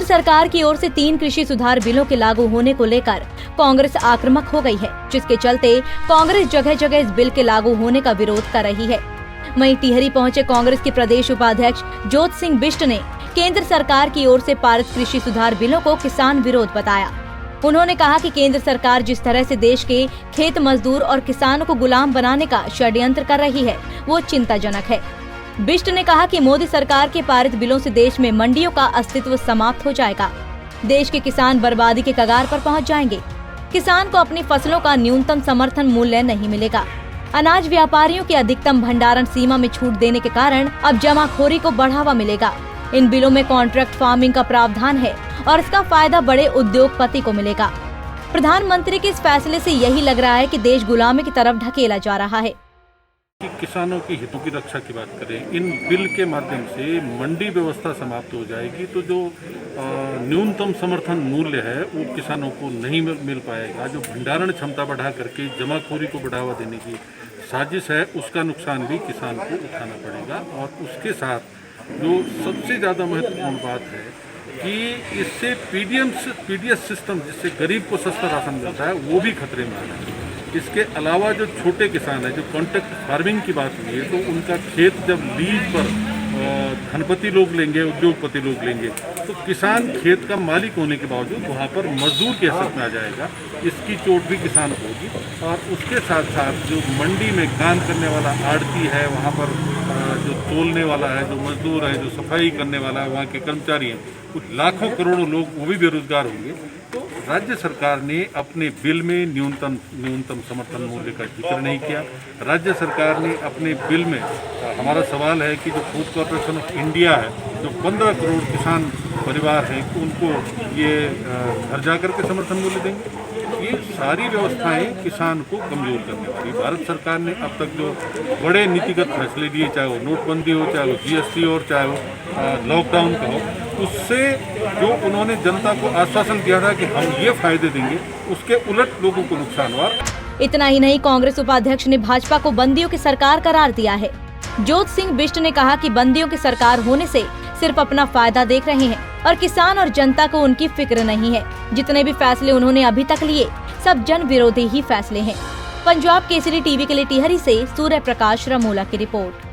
सरकार की ओर से 3 कृषि सुधार बिलों के लागू होने को लेकर कांग्रेस आक्रामक हो गई है, जिसके चलते कांग्रेस जगह जगह इस बिल के लागू होने का विरोध कर रही है। वहीं टिहरी पहुंचे कांग्रेस के प्रदेश उपाध्यक्ष ज्योत सिंह बिष्ट ने केंद्र सरकार की ओर से पारित कृषि सुधार बिलों को किसान विरोध बताया। उन्होंने कहा कि केंद्र सरकार जिस तरह से देश के खेत मजदूर और किसानों को गुलाम बनाने का षड्यंत्र कर रही है, वो चिंताजनक है। बिष्ट ने कहा कि मोदी सरकार के पारित बिलों से देश में मंडियों का अस्तित्व समाप्त हो जाएगा। देश के किसान बर्बादी के कगार पर पहुंच जाएंगे। किसान को अपनी फसलों का न्यूनतम समर्थन मूल्य नहीं मिलेगा। अनाज व्यापारियों की अधिकतम भंडारण सीमा में छूट देने के कारण अब जमाखोरी को बढ़ावा मिलेगा। इन बिलों में कॉन्ट्रैक्ट फार्मिंग का प्रावधान है और इसका फायदा बड़े उद्योगपति को मिलेगा। प्रधानमंत्री के इस फैसले से यही लग रहा है कि देश गुलामी की तरफ ढकेला जा रहा है। किसानों की हितों की रक्षा की बात करें, इन बिल के माध्यम से मंडी व्यवस्था समाप्त हो जाएगी, तो जो न्यूनतम समर्थन मूल्य है वो किसानों को नहीं मिल पाएगा। जो भंडारण क्षमता बढ़ा करके जमाखोरी को बढ़ावा देने की साजिश है, उसका नुकसान भी किसान को उठाना पड़ेगा। और उसके साथ जो सबसे ज़्यादा महत्वपूर्ण बात है कि इससे पीडीएस सिस्टम, जिससे गरीब को सस्ता राशन मिलता है, वो भी खतरे में आ रहा है। इसके अलावा जो छोटे किसान हैं, जो कॉन्ट्रैक्ट फार्मिंग की बात हुई है, तो उनका खेत जब लीज पर धनपति लोग लेंगे, उद्योगपति लोग लेंगे, तो किसान खेत का मालिक होने के बावजूद वहाँ पर मजदूर के हैसियत में आ जाएगा। इसकी चोट भी किसान को होगी। और उसके साथ साथ जो मंडी में काम करने वाला आड़ती है, वहाँ पर जो तोलने वाला है, जो मजदूर है, जो सफाई करने वाला है, वहाँ के कर्मचारी हैं, कुछ लाखों करोड़ों लोग वो भी बेरोजगार होंगे। तो राज्य सरकार ने अपने बिल में न्यूनतम समर्थन मूल्य का जिक्र नहीं किया। राज्य सरकार ने अपने बिल में, हमारा सवाल है कि जो फूड कॉर्पोरेशन ऑफ इंडिया है, जो 15 करोड़ किसान परिवार हैं, उनको ये घर जाकर के समर्थन मूल्य देंगे। ये सारी व्यवस्थाएं किसान को कमजोर करने वाली। भारत सरकार ने अब तक जो बड़े नीतिगत फैसले लिए, चाहे वो नोटबंदी हो, चाहे वो जीएसटी हो, चाहे वो लॉकडाउन का हो, उससे जो उन्होंने जनता को आश्वासन दिया था कि हम ये फायदे देंगे, उसके उलट लोगों को नुकसान हुआ। इतना ही नहीं, कांग्रेस उपाध्यक्ष ने भाजपा को बंदियों की सरकार करार दिया है। ज्योत सिंह बिष्ट ने कहा कि बंदियों की सरकार होने से सिर्फ अपना फायदा देख रहे हैं और किसान और जनता को उनकी फिक्र नहीं है। जितने भी फैसले उन्होंने अभी तक लिए, सब जन विरोधी ही फैसले हैं। पंजाब केसरी टीवी के लिए टिहरी से सूर्य प्रकाश रमोला की रिपोर्ट।